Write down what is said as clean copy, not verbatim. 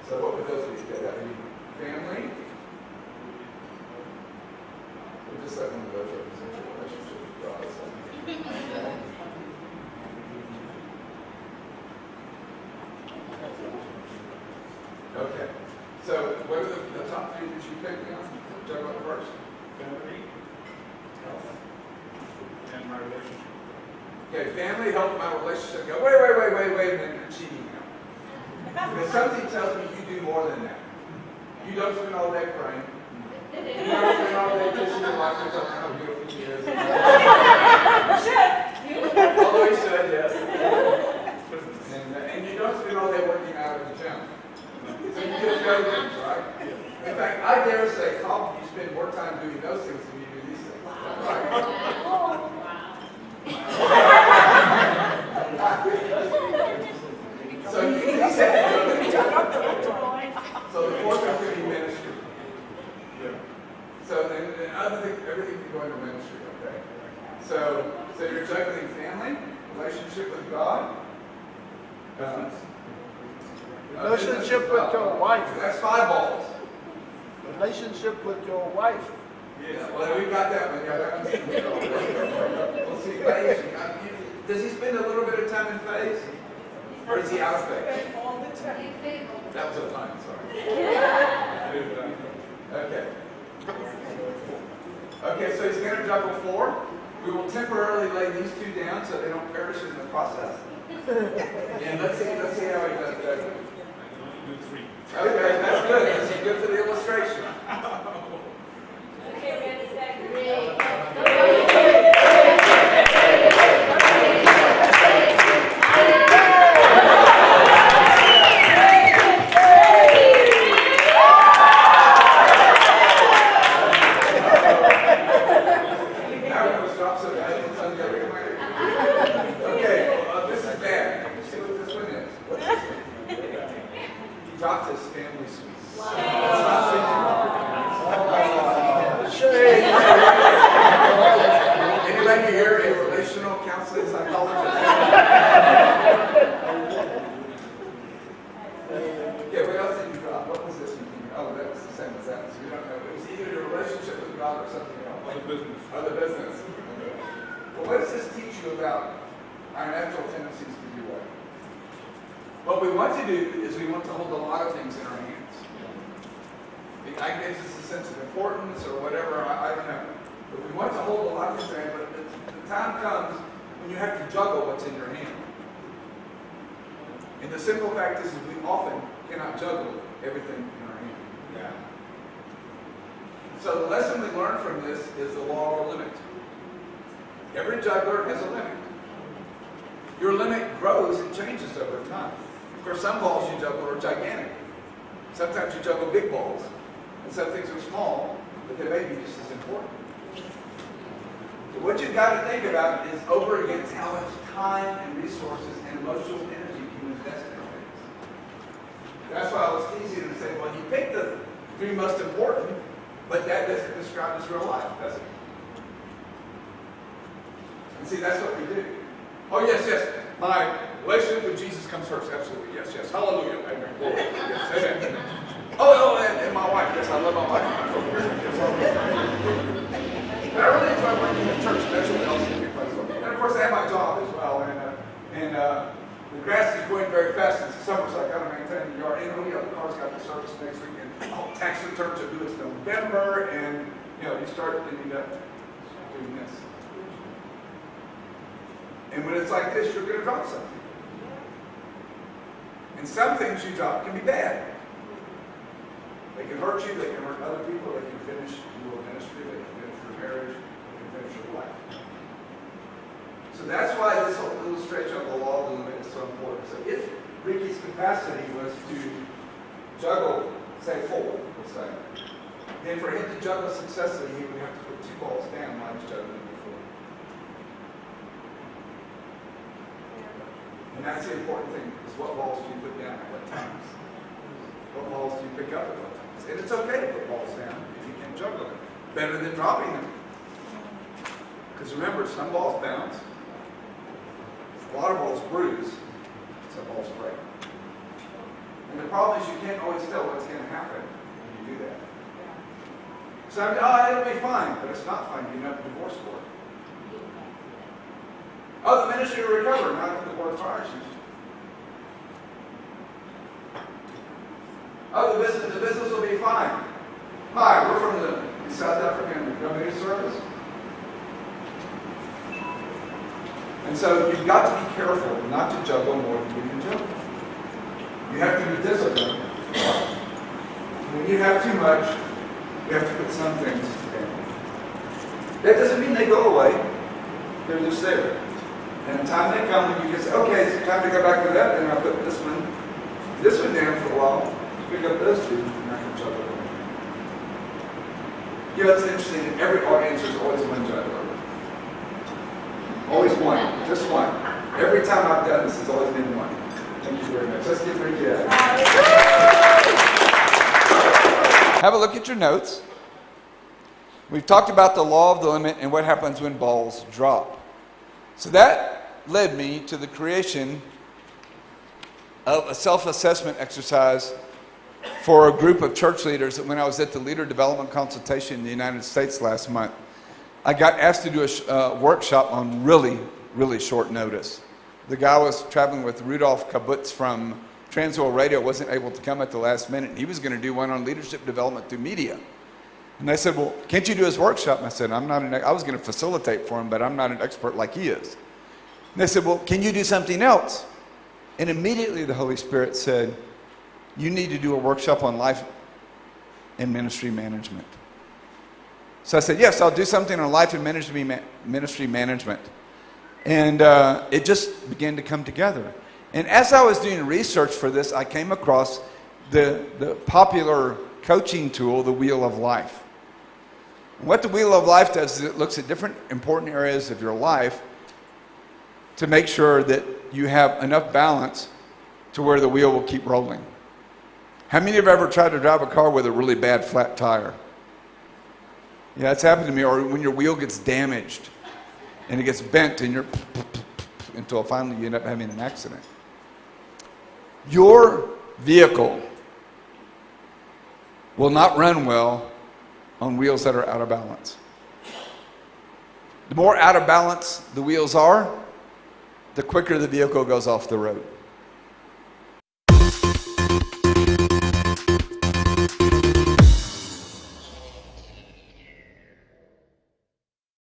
So what would those be? That would be family. We'll just let one of those represent your relationship with God. Okay. So what are the top three that you picked now? Talk about first. Family, health, and my relationship. Okay, family, health, my relationship. Go, wait a minute, you're cheating now. Because something tells me you do more than that. You don't spend all day praying. You don't spend all day kissing your wife and telling her how beautiful she is. Although he said yes. And you don't spend all day working out at the gym. So you just go things, right? In fact, I dare say, Colin, you spend more time doing those things than you do these things. Right? So he said, so the fourth one could be ministry. Yeah. So then other thing, everything can go into ministry, okay? So you're juggling family, relationship with God, Relationship with your wife. That's 5 balls. Relationship with your wife. Yeah, well, we got that one. Yeah, that one's We'll see. Faith. Does he spend a little bit of time in faith? Or is he out of faith? All the time. That was a pun, sorry. Okay. Okay, so he's going to juggle 4. We will temporarily lay these 2 down so they don't perish in the process. And let's see how he does that. I can only do 3. Okay, that's good. That's good for the illustration. Okay, ready, set, Now we're going to stop so that it's on the other way. Okay, this is bad. See what this one is. What's this one? He dropped his family suite. Anybody here a relational counseling psychologist? Yeah, what else did you drop? What was this one? Oh, that was the same as that. So you don't know. It was either your relationship with God or something else. Like business. Other business. Well, what does this teach you about our natural tendencies to do what? What we want to do is we want to hold a lot of things in our hands. I guess it's a sense of importance or whatever, I don't know. But we want to hold a lot of things in our hands, but the time comes when you have to juggle what's in your hand. And the simple fact is we often cannot juggle everything in our hand. Yeah. So the lesson we learn from this is the law of a limit. Every juggler has a limit. Your limit grows and changes over time. Of course, some balls you juggle are gigantic. Sometimes you juggle big balls. And some things are small, but they may be just as important. So what you've got to think about is over against how much time and resources and emotional energy you invest in things. That's why I was teasing and saying, well, you picked the 3 most important, but that doesn't describe his real life, does it? And see, that's what we do. Oh, yes. My relationship with Jesus comes first. Absolutely. Yes. Hallelujah. Amen. Glory. Yes. Amen. Oh, and my wife. Yes, I love my wife. But I really enjoy working in the church. That's what else is because and of course, I have my job as well. And the grass is growing very fast. It's summer, so I got to maintain the yard. And the car's got the service next week. And tax returns are due in November. And, you start ending up doing this. And when it's like this, you're going to drop something. And some things you drop can be bad. They can hurt you, they can hurt other people, they can finish your ministry, they can finish your marriage, they can finish your life. So that's why this whole illustration of the law of the limit is so important. So if Ricky's capacity was to juggle, say 4, let's say, then for him to juggle successfully, he would have to put 2 balls down while he's juggling before. And that's the important thing, is what balls do you put down at what times? What balls do you pick up at what times? And it's okay to put balls down if you can juggle them. Better than dropping them. Because remember, some balls bounce. A lot of balls bruise. Some balls break. And the the problem is you can't always tell what's going to happen when you do that. So I mean, oh, it'll be fine, but it's not fine. You have a divorce court. Oh, the ministry will recover, not if the board fires you. Oh, the business will be fine. Hi, we're from the South African Community Service. And so you've got to be careful not to juggle more than you can juggle. You have to be disciplined. When you have too much, you have to put some things down. That doesn't mean they go away. They're just there. And the time they come when you can say, okay, it's time to go back to that, and I'll put this one down for a while, pick up those two, and I can juggle them. You know, it's interesting that every audience is always one juggler. Always one, just one. Every time I've done this, it's always been one. Thank you very much. Let's give Ricky a Have a look at your notes. We've talked about the law of the limit and what happens when balls drop. So that led me to the creation of a self-assessment exercise for a group of church leaders that when I was at the Leader Development Consultation in the United States last month, I got asked to do a workshop on really, really short notice. The guy was traveling with Rudolph Kabutz from Transworld Radio, wasn't able to come at the last minute. He was going to do one on leadership development through media. And they said, well, can't you do his workshop? And I said, I was going to facilitate for him, but I'm not an expert like he is. And they said, well, can you do something else? And immediately the Holy Spirit said, you need to do a workshop on life and ministry management. So I said, yes, I'll do something on life and ministry management. And it just began to come together. And as I was doing research for this, I came across the popular coaching tool, the Wheel of Life. And what the Wheel of Life does is it looks at different important areas of your life to make sure that you have enough balance to where the wheel will keep rolling. How many have ever tried to drive a car with a really bad flat tire? Yeah, it's happened to me. Or when your wheel gets damaged and it gets bent and you're until finally you end up having an accident. Your vehicle will not run well on wheels that are out of balance. The more out of balance the wheels are, the quicker the vehicle goes off the road.